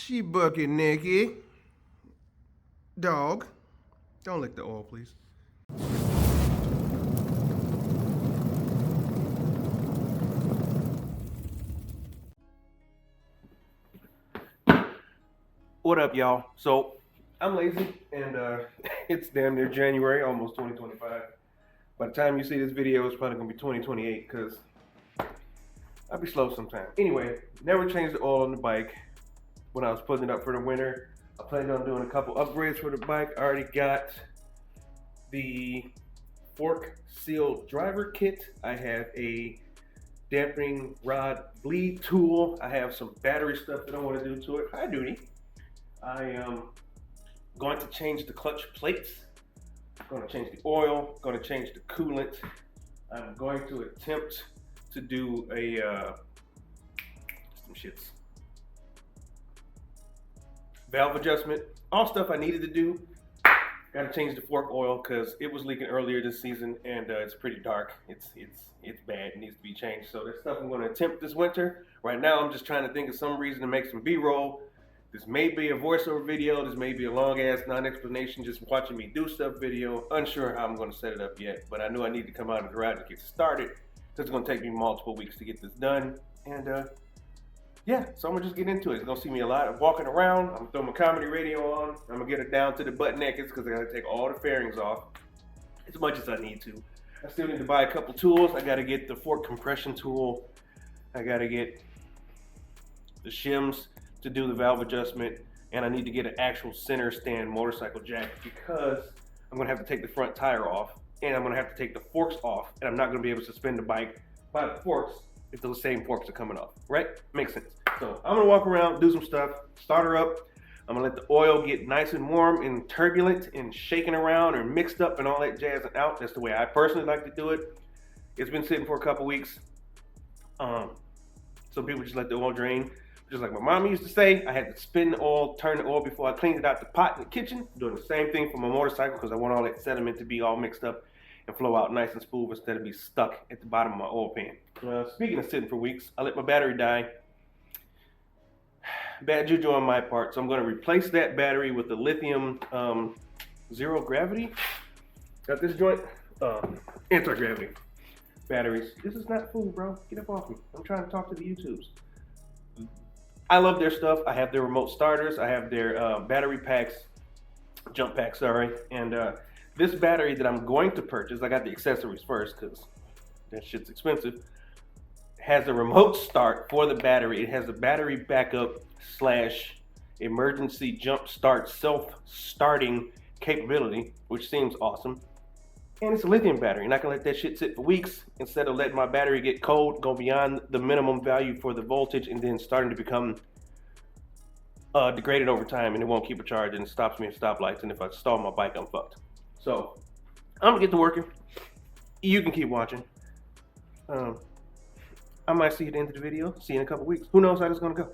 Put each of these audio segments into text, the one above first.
She bucket Nikki. Dog. Don't lick the oil, please. What up, y'all? So, I'm lazy, and it's damn near January, almost 2025. By the time you see this video, it's probably gonna be 2028, because I'll be slow sometimes. Anyway, never changed the oil on the bike when I was putting it up for the winter. I planned on doing a couple upgrades for the bike. I already got the fork seal driver kit. I have a dampening rod bleed tool. I have some battery stuff that I want to do to it. Hi, Duty. I am going to change the clutch plates. I'm going to change the oil. I'm going to change the coolant. I'm going to attempt to do a some shits. Valve adjustment. All stuff I needed to do. Got to change the fork oil because it was leaking earlier this season, and it's pretty dark. It's bad. It needs to be changed. So that's stuff I'm going to attempt this winter. Right now, I'm just trying to think of some reason to make some B-roll. This may be a voiceover video. This may be a long-ass non-explanation, just watching me do stuff video. Unsure how I'm going to set it up yet, but I knew I need to come out of the garage and get started. So it's going to take me multiple weeks to get this done. And yeah, so I'm going to just get into it. It's going to see me a lot of walking around. I'm going to throw my comedy radio on. I'm going to get it down to the butt nakeds because I got to take all the fairings off as much as I need to. I still need to buy a couple tools. I got to get the fork compression tool. I got to get the shims to do the valve adjustment, and I need to get an actual center stand motorcycle jack because I'm gonna have to take the front tire off, and I'm gonna have to take the forks off, and I'm not gonna be able to suspend the bike by the forks if those same forks are coming off, right? Makes sense. So I'm gonna walk around, do some stuff, start her up. I'm gonna let the oil get nice and warm and turbulent and shaking around or mixed up and all that jazz and out. That's the way I personally like to do it. It's been sitting for a couple weeks. Some people just let the oil drain. Just like my mom used to say, I had to spin the oil, turn the oil before I cleaned it out the pot in the kitchen. Doing the same thing for my motorcycle because I want all that sediment to be all mixed up and flow out nice and smooth instead of be stuck at the bottom of my oil pan. Speaking of sitting for weeks, I let my battery die. Bad juju on my part, so I'm going to replace that battery with the lithium zero gravity. Got this joint, anti-gravity batteries. This is not food, bro. Get up off me. I'm trying to talk to the YouTubes. I love their stuff. I have their remote starters. I have their battery packs, jump packs, sorry. And this battery that I'm going to purchase, I got the accessories first because that shit's expensive, has a remote start for the battery. It has a battery backup / emergency jump start self-starting capability, which seems awesome. And it's a lithium battery, and I can let that shit sit for weeks instead of letting my battery get cold, go beyond the minimum value for the voltage, and then starting to become degraded over time, and it won't keep a charge, and it stops me at stoplights, and if I stall my bike, I'm fucked. So, I'm gonna get to working. You can keep watching. I might see you at the end of the video. See you in a couple weeks. Who knows how this is gonna go?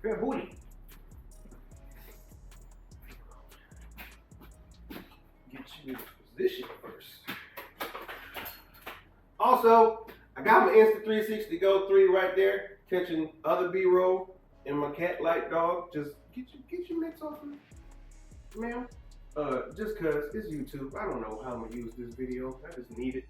Yeah, booty. Get position first. Also, I got my Insta360 Go 3 right there, catching other B-roll and my cat like dog. Just get your mitts off me, ma'am. Just cause it's YouTube. I don't know how I'm gonna use this video. I just need it.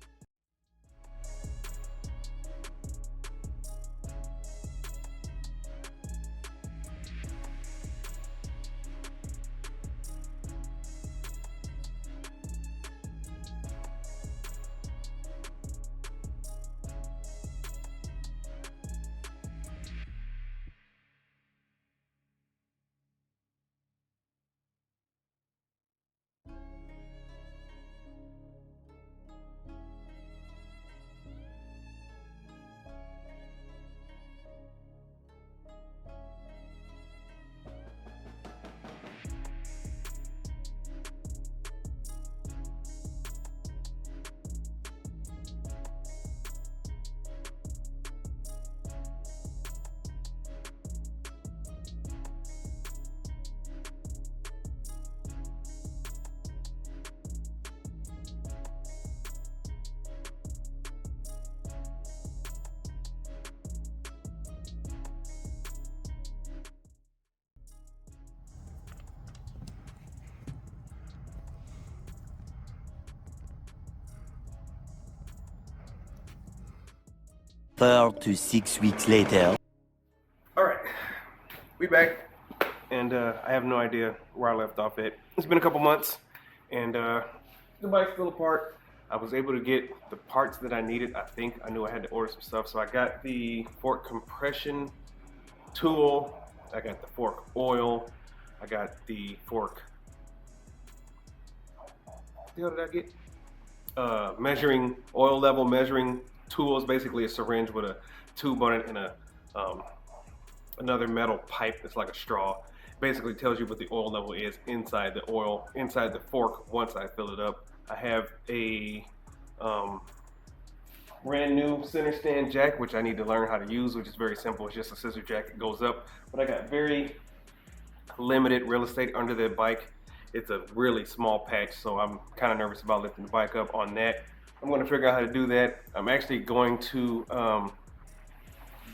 4 to 6 weeks later. All right, we back, and I have no idea where I left off at. It's been a couple months, and the bike's still apart. I was able to get the parts that I needed. I think I knew I had to order some stuff, so I got the fork compression tool, I got the fork oil, I got the fork, what the hell did I get? Measuring, oil level measuring tools, basically a syringe with a tube on it and a another metal pipe that's like a straw. Basically tells you what the oil level is inside the oil, inside the fork once I fill it up. I have a brand new center stand jack, which I need to learn how to use, which is very simple. It's just a scissor jack, it goes up. But I got very limited real estate under the bike. It's a really small patch, so I'm kind of nervous about lifting the bike up on that. I'm going to figure out how to do that. I'm actually going to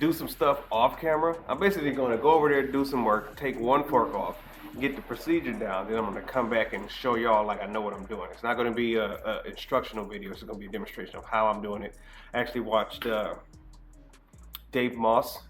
do some stuff off camera. I'm basically going to go over there, do some work, take one fork off, get the procedure down, then I'm going to come back and show y'all like I know what I'm doing. It's not going to be a instructional video, it's going to be a demonstration of how I'm doing it. I actually watched Dave Moss.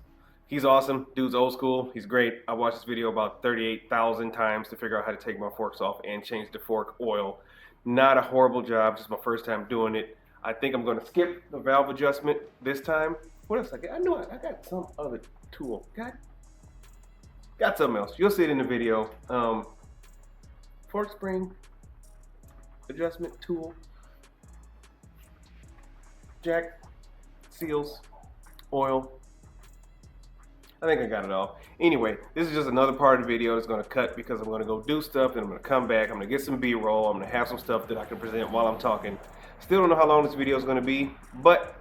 He's awesome, dude's old school, he's great. I watched this video about 38,000 times to figure out how to take my forks off and change the fork oil. Not a horrible job, just my first time doing it. I think I'm going to skip the valve adjustment this time. What else I got? I know I got some other tool. Got something else. You'll see it in the video. Fork spring adjustment tool, jack, seals, oil. I think I got it all. Anyway, this is just another part of the video that's going to cut because I'm going to go do stuff, then I'm going to come back, I'm going to get some B-roll, I'm going to have some stuff that I can present while I'm talking. Still don't know how long this video is going to be, but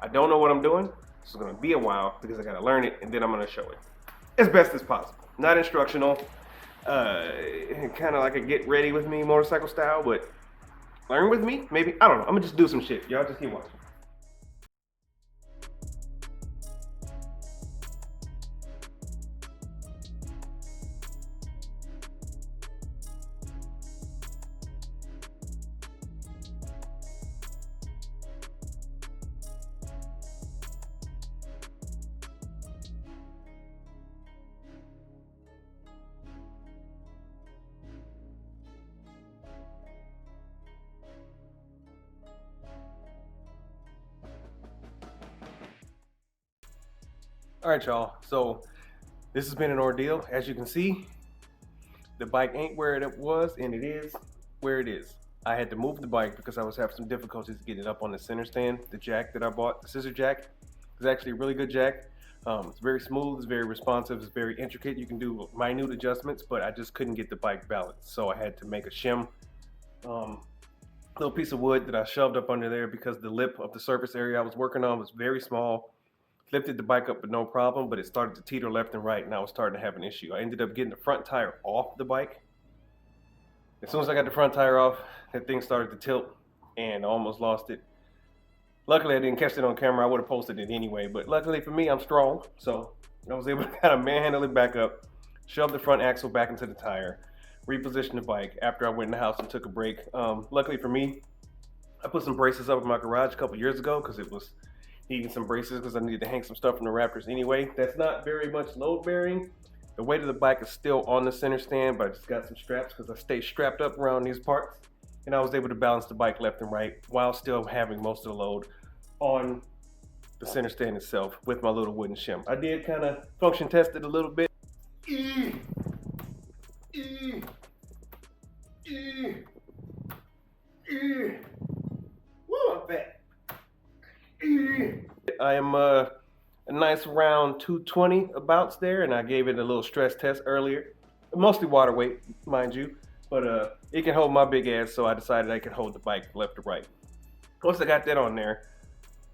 I don't know what I'm doing. This is going to be a while because I got to learn it, and then I'm going to show it as best as possible. Not instructional, kind of like a get ready with me motorcycle style, but learn with me, maybe. I don't know. I'm going to just do some shit. Y'all just keep watching. All right, y'all, so this has been an ordeal. As you can see, the bike ain't where it was, and it is where it is. I had to move the bike because I was having some difficulties getting it up on the center stand. The jack that I bought, the scissor jack, is actually a really good jack. It's very smooth, it's very responsive, it's very intricate. You can do minute adjustments, but I just couldn't get the bike balanced, so I had to make a shim. Little piece of wood that I shoved up under there because the lip of the surface area I was working on was very small. Lifted the bike up with no problem, but it started to teeter left and right, and I was starting to have an issue. I ended up getting the front tire off the bike. As soon as I got the front tire off, that thing started to tilt, and I almost lost it. Luckily, I didn't catch it on camera. I would have posted it anyway, but luckily for me, I'm strong, so I was able to kind of manhandle it back up, shove the front axle back into the tire, reposition the bike after I went in the house and took a break. Luckily for me, I put some braces up in my garage a couple years ago because it was needing some braces because I needed to hang some stuff from the Raptors anyway. That's not very much load bearing. The weight of the bike is still on the center stand, but I just got some straps because I stay strapped up around these parts, and I was able to balance the bike left and right while still having most of the load on the center stand itself with my little wooden shim. I did kind of function test it a little bit. Woo, I'm fat. I am a nice round 220 abouts there, and I gave it a little stress test earlier. Mostly water weight, mind you, but it can hold my big ass, so I decided I could hold the bike left to right. Once I got that on there,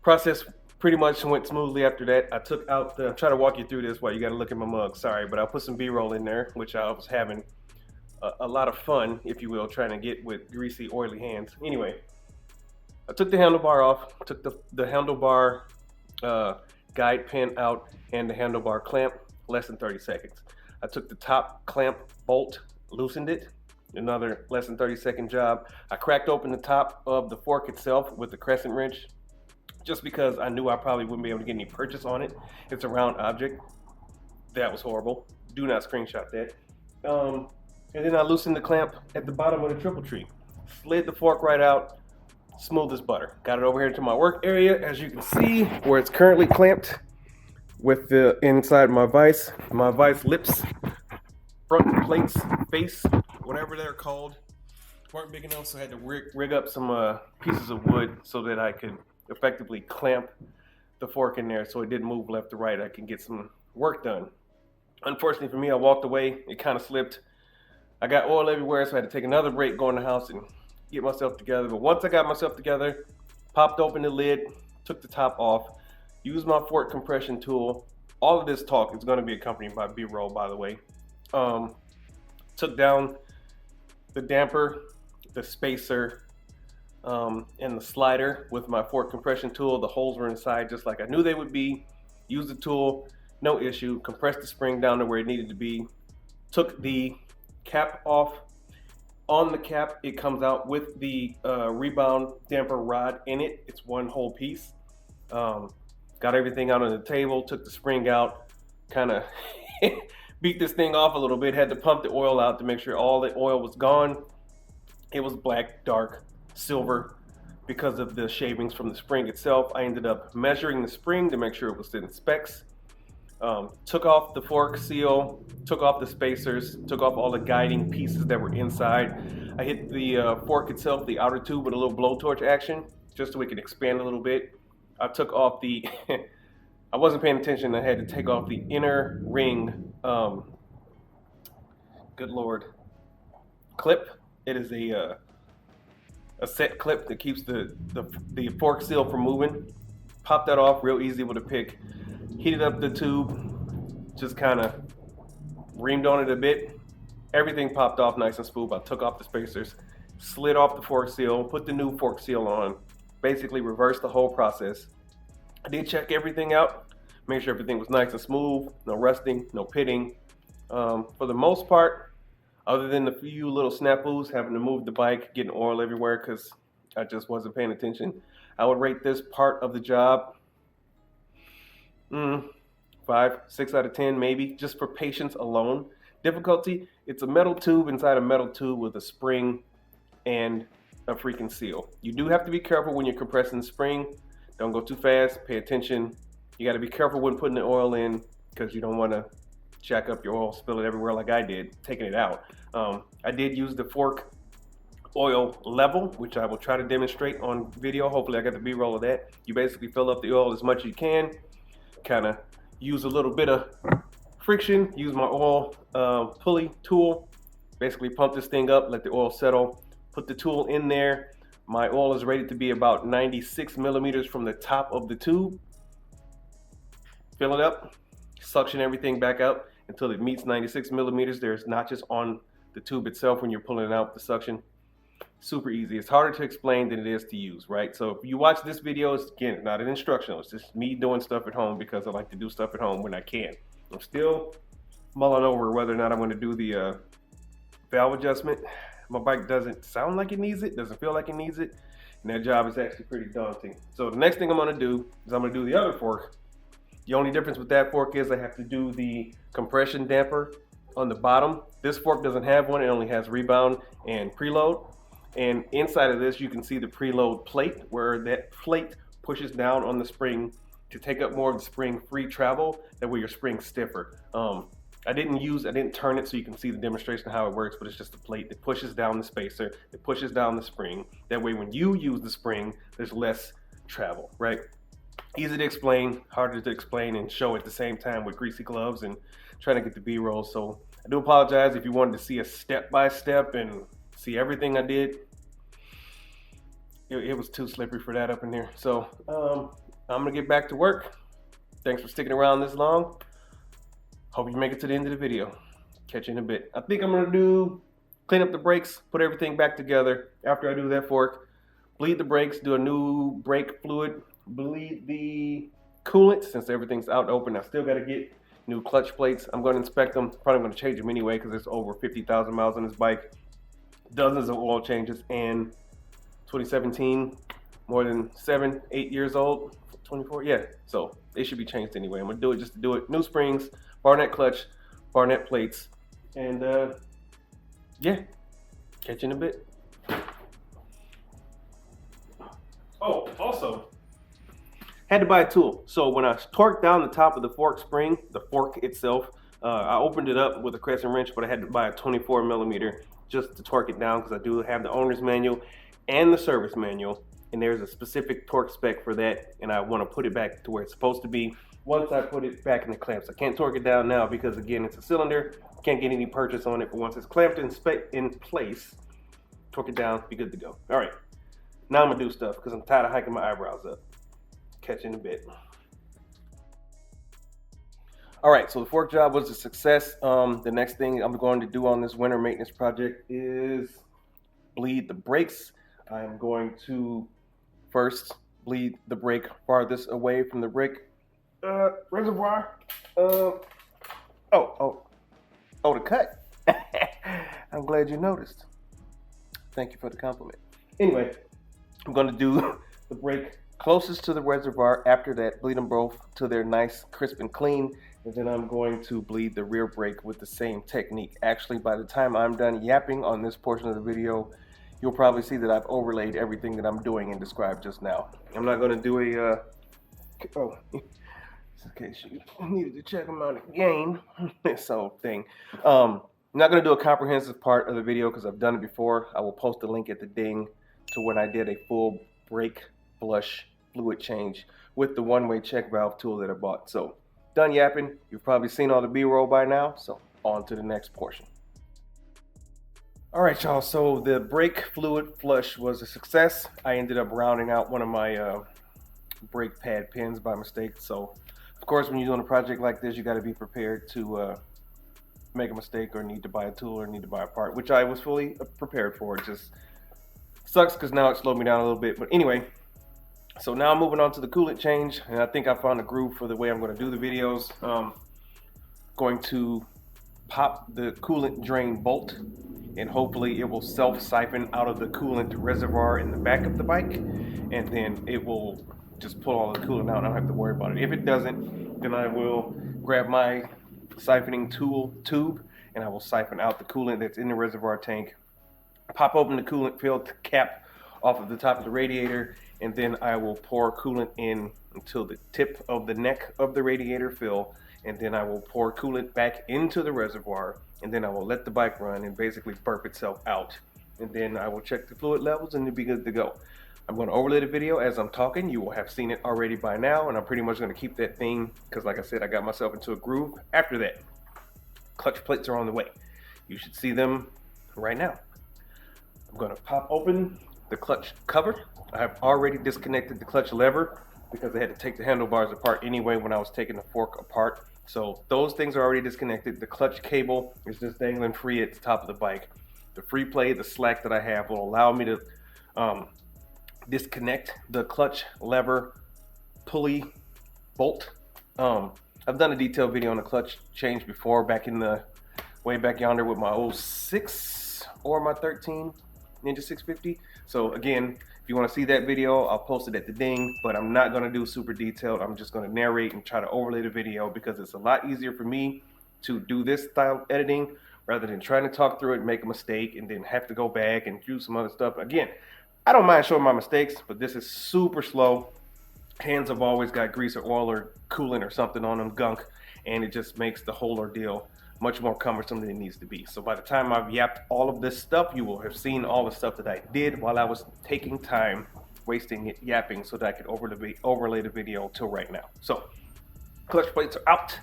process pretty much went smoothly after that. I took out the, I'm trying to walk you through this while you got to look at my mug, sorry, but I put some B-roll in there, which I was having a lot of fun, if you will, trying to get with greasy, oily hands. Anyway, I took the handlebar off, took the handlebar guide pin out and the handlebar clamp, less than 30 seconds. I took the top clamp bolt, loosened it, another less than 30-second job. I cracked open the top of the fork itself with the crescent wrench, just because I knew I probably wouldn't be able to get any purchase on it. It's a round object. That was horrible. Do not screenshot that. And then I loosened the clamp at the bottom of the triple tree. Slid the fork right out, smooth as butter. Got it over here to my work area, as you can see, where it's currently clamped with the inside my vise lips, front plates, face, whatever they're called, weren't big enough, so I had to rig up some pieces of wood so that I could effectively clamp the fork in there so it didn't move left to right. I can get some work done. Unfortunately for me, I walked away, it kind of slipped. I got oil everywhere, so I had to take another break, go in the house and get myself together. But once I got myself together, popped open the lid, took the top off, used my fork compression tool. All of this talk is going to be accompanied by B-roll, by the way. Took down the damper, the spacer, and the slider with my fork compression tool. The holes were inside just like I knew they would be. Used the tool, no issue. Compressed the spring down to where it needed to be. Took the cap off. On the cap, it comes out with the rebound damper rod in it. It's one whole piece. Got everything out on the table, took the spring out, kind of beat this thing off a little bit, had to pump the oil out to make sure all the oil was gone. It was black, dark, silver because of the shavings from the spring itself. I ended up measuring the spring to make sure it was in specs. Took off the fork seal, took off the spacers, took off all the guiding pieces that were inside. I hit the fork itself, the outer tube, with a little blowtorch action, just so we could expand a little bit. I took off the, I wasn't paying attention, I had to take off the inner ring, good Lord, clip. It is a set clip that keeps the fork seal from moving. Pop that off real easy with a pick. Heated up the tube, just kind of reamed on it a bit. Everything popped off nice and smooth. I took off the spacers, slid off the fork seal, put the new fork seal on, basically reversed the whole process. I did check everything out, make sure everything was nice and smooth, no rusting, no pitting. For the most part, other than the few little snafus, having to move the bike, getting oil everywhere because I just wasn't paying attention, I would rate this part of the job 5, 6 out of 10 maybe, just for patience alone. Difficulty, it's a metal tube inside a metal tube with a spring and a freaking seal. You do have to be careful when you're compressing the spring. Don't go too fast, pay attention. You got to be careful when putting the oil in because you don't want to jack up your oil, spill it everywhere like I did, taking it out. I did use the fork oil level, which I will try to demonstrate on video. Hopefully I got the B-roll of that. You basically fill up the oil as much as you can, kind of use a little bit of friction, use my oil pulley tool, basically pump this thing up, let the oil settle, put the tool in there. My oil is rated to be about 96 millimeters from the top of the tube. Fill it up, suction everything back out until it meets 96 millimeters. There's notches on the tube itself when you're pulling it out with the suction. Super easy. It's harder to explain than it is to use, right? So if you watch this video, it's again not an instructional. It's just me doing stuff at home because I like to do stuff at home when I can. I'm still mulling over whether or not I'm going to do the valve adjustment. My bike doesn't sound like it needs it, doesn't feel like it needs it, and that job is actually pretty daunting. So the next thing I'm going to do is I'm going to do the other fork. The only difference with that fork is I have to do the compression damper on the bottom. This fork doesn't have one, it only has rebound and preload. And inside of this, you can see the preload plate where that plate pushes down on the spring to take up more of the spring free travel. That way your spring's stiffer. I didn't turn it so you can see the demonstration of how it works, but it's just a plate that pushes down the spacer, that pushes down the spring. That way when you use the spring, there's less travel, right? Easy to explain, harder to explain and show at the same time with greasy gloves and trying to get the B-roll. So I do apologize if you wanted to see a step-by-step and see everything I did. It was too slippery for that up in here. So I'm gonna get back to work. Thanks for sticking around this long. Hope you make it to the end of the video. Catch you in a bit. I think I'm gonna clean up the brakes, put everything back together. After I do that fork, bleed the brakes, do a new brake fluid, bleed the coolant since everything's out open. I still gotta get new clutch plates. I'm gonna inspect them. Probably gonna change them anyway because there's over 50,000 miles on this bike. Dozens of oil changes and 2017 more than 7, 8 years old. 24, yeah. So they should be changed anyway. I'm gonna do it just to do it. New springs, Barnett clutch, Barnett plates, and yeah. Catch you in a bit. Oh, also, had to buy a tool. So when I torqued down the top of the fork spring, the fork itself, I opened it up with a crescent wrench, but I had to buy a 24 millimeter just to torque it down because I do have the owner's manual and the service manual, and there's a specific torque spec for that, and I want to put it back to where it's supposed to be once I put it back in the clamps. I can't torque it down now because, again, it's a cylinder. Can't get any purchase on it, but once it's clamped in place, torque it down, be good to go. All right, now I'm gonna do stuff because I'm tired of hiking my eyebrows up. Catch you in a bit. All right, so the fork job was a success. The next thing I'm going to do on this winter maintenance project is bleed the brakes. I'm going to first bleed the brake farthest away from the brake reservoir. The cut. I'm glad you noticed. Thank you for the compliment. Anyway, I'm going to do the brake closest to the reservoir. After that, bleed them both till they're nice, crisp, and clean. And then I'm going to bleed the rear brake with the same technique. Actually, by the time I'm done yapping on this portion of the video, you'll probably see that I've overlaid everything that I'm doing and described just now. I'm not going to do a, just in case you needed to check them out again, this whole thing. I'm not going to do a comprehensive part of the video because I've done it before. I will post a link at the ding to when I did a full brake flush fluid change with the one-way check valve tool that I bought. So, done yapping. You've probably seen all the B-roll by now, so on to the next portion. All right, y'all, so the brake fluid flush was a success. I ended up rounding out one of my brake pad pins by mistake. So, of course, when you're doing a project like this, you got to be prepared to make a mistake or need to buy a tool or need to buy a part, which I was fully prepared for. It just sucks because now it slowed me down a little bit. But anyway, so now I'm moving on to the coolant change, and I think I found a groove for the way I'm going to do the videos. Going to pop the coolant drain bolt, and hopefully it will self-siphon out of the coolant reservoir in the back of the bike, and then it will just pull all the coolant out and I don't have to worry about it. If it doesn't, then I will grab my siphoning tube and I will siphon out the coolant that's in the reservoir tank, pop open the coolant filled cap off of the top of the radiator, and then I will pour coolant in until the tip of the neck of the radiator fill, and then I will pour coolant back into the reservoir, and then I will let the bike run and basically burp itself out, and then I will check the fluid levels and it'll be good to go. I'm going to overlay the video as I'm talking. You will have seen it already by now, and I'm pretty much going to keep that thing because, like I said, I got myself into a groove. After that, clutch plates are on the way. You should see them right now. I'm going to pop open the clutch cover. I have already disconnected the clutch lever because I had to take the handlebars apart anyway when I was taking the fork apart. So those things are already disconnected. The clutch cable is just dangling free at the top of the bike. The free play, the slack that I have will allow me to disconnect the clutch lever pulley bolt. I've done a detailed video on the clutch change before, back in the way back yonder with my 06 or my 13 Ninja 650. So again, if you want to see that video, I'll post it at the ding, but I'm not going to do super detailed. I'm just going to narrate and try to overlay the video because it's a lot easier for me to do this style of editing rather than trying to talk through it and make a mistake and then have to go back and do some other stuff. Again, I don't mind showing my mistakes, but this is super slow. Hands have always got grease or oil or coolant or something on them, gunk, and it just makes the whole ordeal much more cumbersome than it needs to be. So by the time I've yapped all of this stuff, you will have seen all the stuff that I did while I was taking time, wasting it yapping so that I could overlay the video till right now. So clutch plates are out.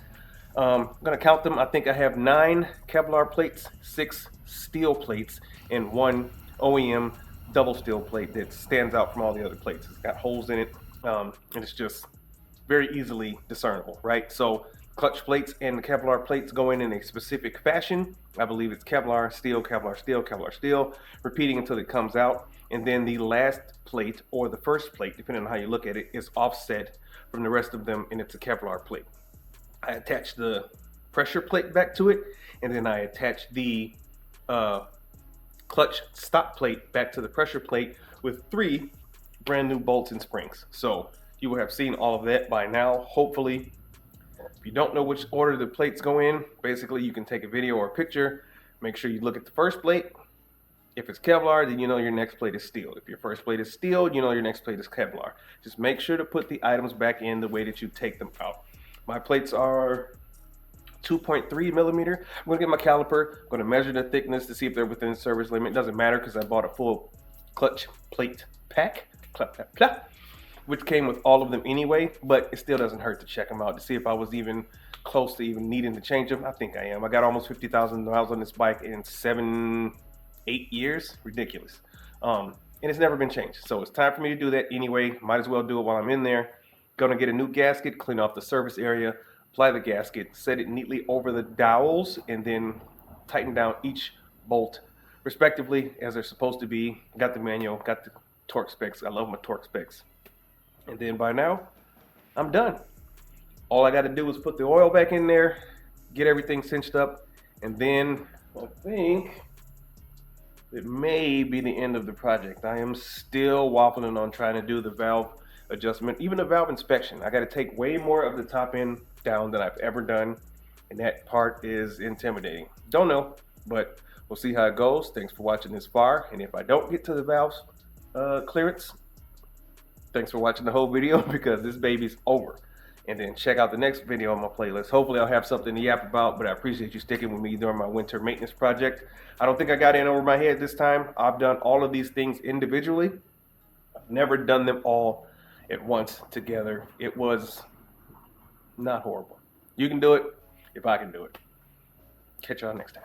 I'm gonna count them. I think I have 9 Kevlar plates, 6 steel plates, and 1 OEM double steel plate that stands out from all the other plates. It's got holes in it, and it's just very easily discernible, right? So clutch plates and the Kevlar plates go in a specific fashion. I believe it's Kevlar, steel, Kevlar, steel, Kevlar, steel, repeating until it comes out. And then the last plate, or the first plate, depending on how you look at it, is offset from the rest of them, and it's a Kevlar plate. I attach the pressure plate back to it, and then I attach the clutch stop plate back to the pressure plate with 3 brand new bolts and springs. So you will have seen all of that by now, hopefully. If you don't know which order the plates go in, basically you can take a video or a picture, make sure you look at the first plate. If it's Kevlar, then you know your next plate is steel. If your first plate is steel, you know your next plate is Kevlar. Just make sure to put the items back in the way that you take them out. My plates are 2.3 millimeter. I'm gonna get my caliper, I'm gonna measure the thickness to see if they're within the service limit. It doesn't matter because I bought a full clutch plate pack, which came with all of them anyway, but it still doesn't hurt to check them out to see if I was even close to even needing to change them. I think I am. I got almost 50,000 miles on this bike in 8 years. Ridiculous. And it's never been changed, so it's time for me to do that anyway. Might as well do it while I'm in there. Gonna get a new gasket, clean off the service area, apply the gasket, set it neatly over the dowels, and then tighten down each bolt respectively as they're supposed to be. Got the manual, got the torque specs. I love my torque specs. And then by now, I'm done. All I got to do is put the oil back in there, get everything cinched up, and then I think it may be the end of the project. I am still waffling on trying to do the valve adjustment, even the valve inspection. I got to take way more of the top end down than I've ever done, and that part is intimidating. Don't know, but we'll see how it goes. Thanks for watching this far, and if I don't get to the valves clearance, thanks for watching the whole video because this baby's over. And then check out the next video on my playlist. Hopefully I'll have something to yap about, but I appreciate you sticking with me during my winter maintenance project. I don't think I got in over my head this time. I've done all of these things individually. I've never done them all at once together. It was not horrible. You can do it if I can do it. Catch y'all next time.